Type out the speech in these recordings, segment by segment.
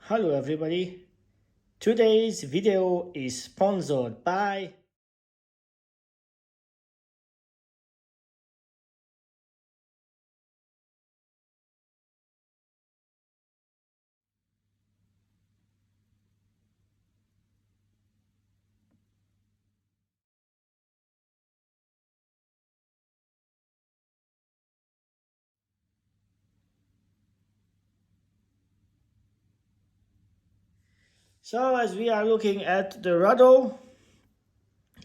Hello everybody, today's video is sponsored by So as we are looking at the Rado,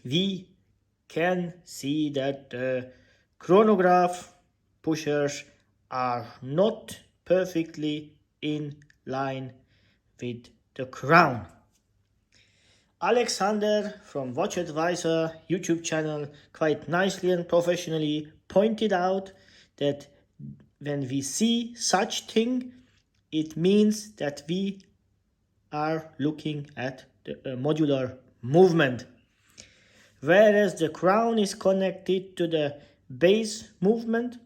we can see that the chronograph pushers are not perfectly in line with the crown. Alexander from Watch Advisor YouTube channel quite nicely and professionally pointed out that when we see such thing, it means that we are looking at the modular movement. Whereas the crown is connected to the base movement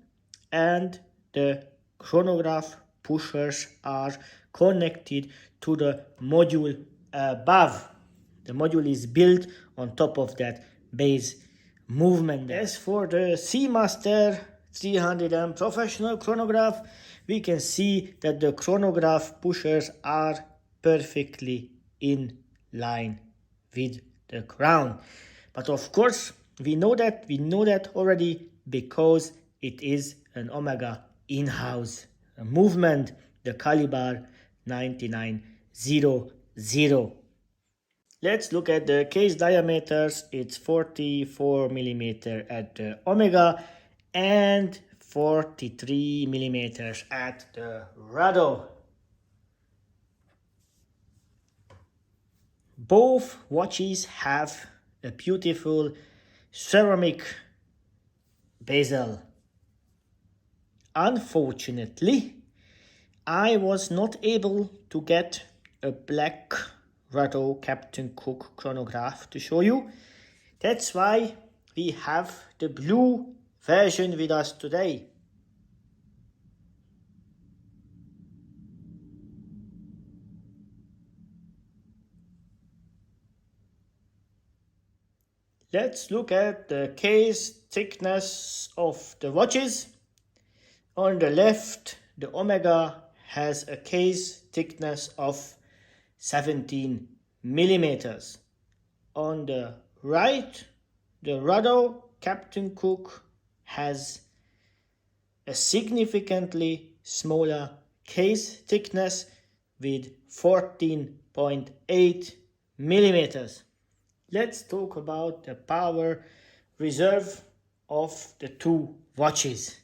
and the chronograph pushers are connected to the module above. The module is built on top of that base movement. As for the Seamaster 300M professional chronograph, we can see that the chronograph pushers are perfectly in line with the crown. But of course, we know that already because it is an Omega in-house movement, the caliber 9900. Let's look at the case diameters. It's 44 millimeter at the Omega and 43 millimeters at the Rado. Both watches have a beautiful ceramic bezel. Unfortunately, I was not able to get a black Rado Captain Cook chronograph to show you. That's why we have the blue version with us today. Let's look at the case thickness of the watches. On the left, the Omega has a case thickness of 17 millimeters. On the right, the Rado Captain Cook has a significantly smaller case thickness with 14.8 millimeters. Let's talk about the power reserve of the two watches.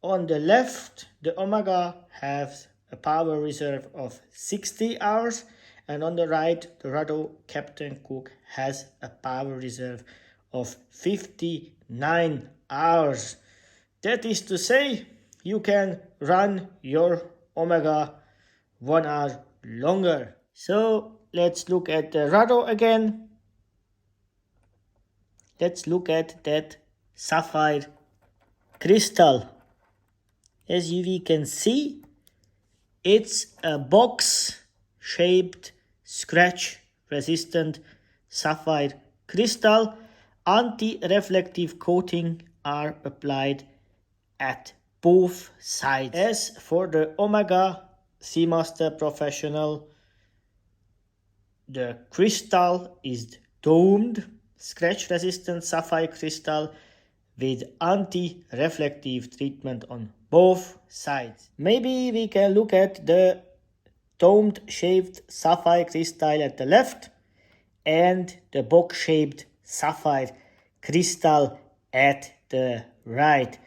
On the left, the Omega has a power reserve of 60 hours, and on the right, the Rado Captain Cook has a power reserve of 59 hours. That is to say, you can run your Omega 1 hour longer. So let's look at the Rado again. Let's look at that sapphire crystal. As we can see, it's a box-shaped, scratch-resistant sapphire crystal. Anti-reflective coating are applied at both sides. As for the Omega Seamaster Professional, the crystal is domed, scratch-resistant sapphire crystal with anti-reflective treatment on both sides. Maybe we can look at the domed shaped sapphire crystal at the left and the box shaped sapphire crystal at the right.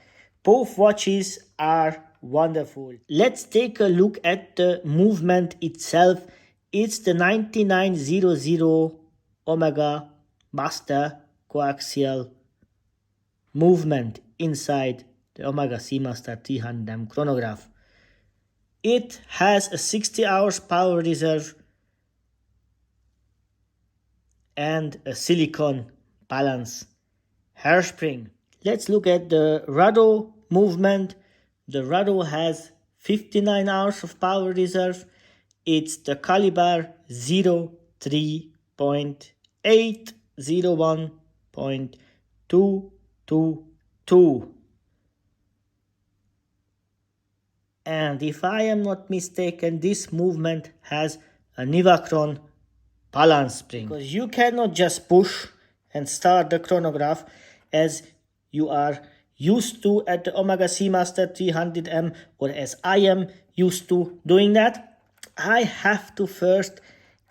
Both watches are wonderful. Let's take a look at the movement itself. It's the 9900 Omega Master coaxial movement inside the Omega Seamaster 300M chronograph. It has a 60 hours power reserve and a silicone balance hairspring. Let's look at the Rado movement. The Rado has 59 hours of power reserve it's the caliber 03.801.222. And if I am not mistaken, this movement has a Nivacron balance spring. Because you cannot just push and start the chronograph as you are used to at the Omega Seamaster 300M, or as I am used to doing that. I have to first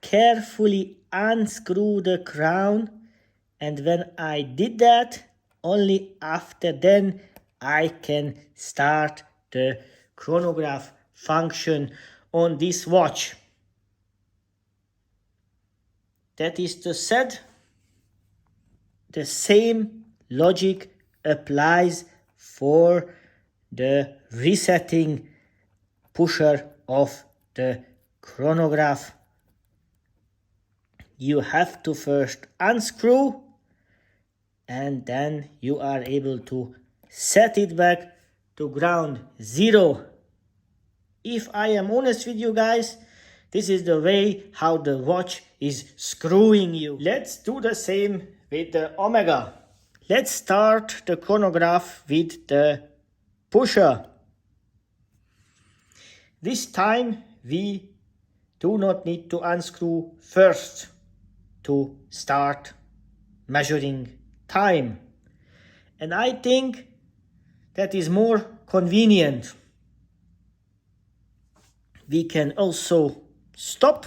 carefully unscrew the crown, and when I did that, only after then I can start the chronograph function on this watch. That is to said, the same logic applies for the resetting pusher of the chronograph. You have to first unscrew, and then you are able to set it back to ground zero. If I am honest with you guys, this is the way how the watch is screwing you. Let's do the same with the Omega. Let's start the chronograph with the pusher. This time we do not need to unscrew first to start measuring time. And I think that is more convenient. We can also stop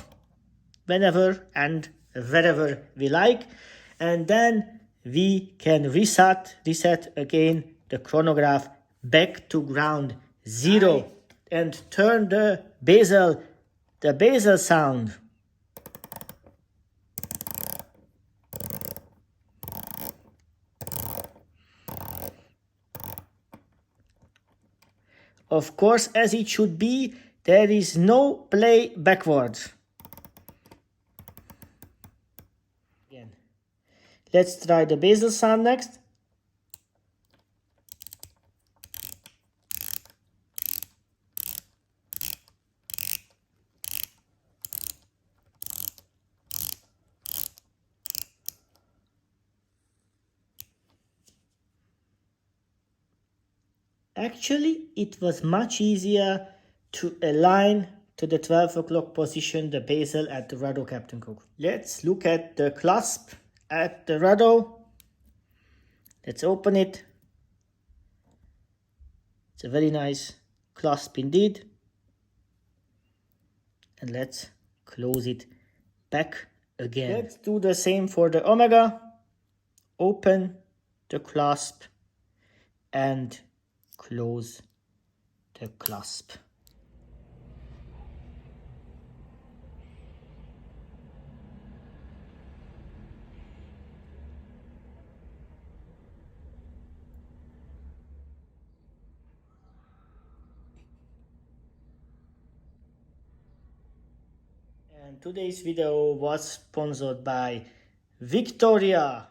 whenever and wherever we like, and then we can reset again the chronograph back to ground zero and turn the bezel sound. Of course, as it should be, there is no play backwards. Again. Let's try the bezel sound next. Actually, it was much easier to align to the 12 o'clock position the bezel at the Rado Captain Cook. Let's look at the clasp at the Rado. Let's open it. It's a very nice clasp indeed. And let's close it back again. Let's do the same for the Omega. Open the clasp and close the clasp. And today's video was sponsored by Victoria.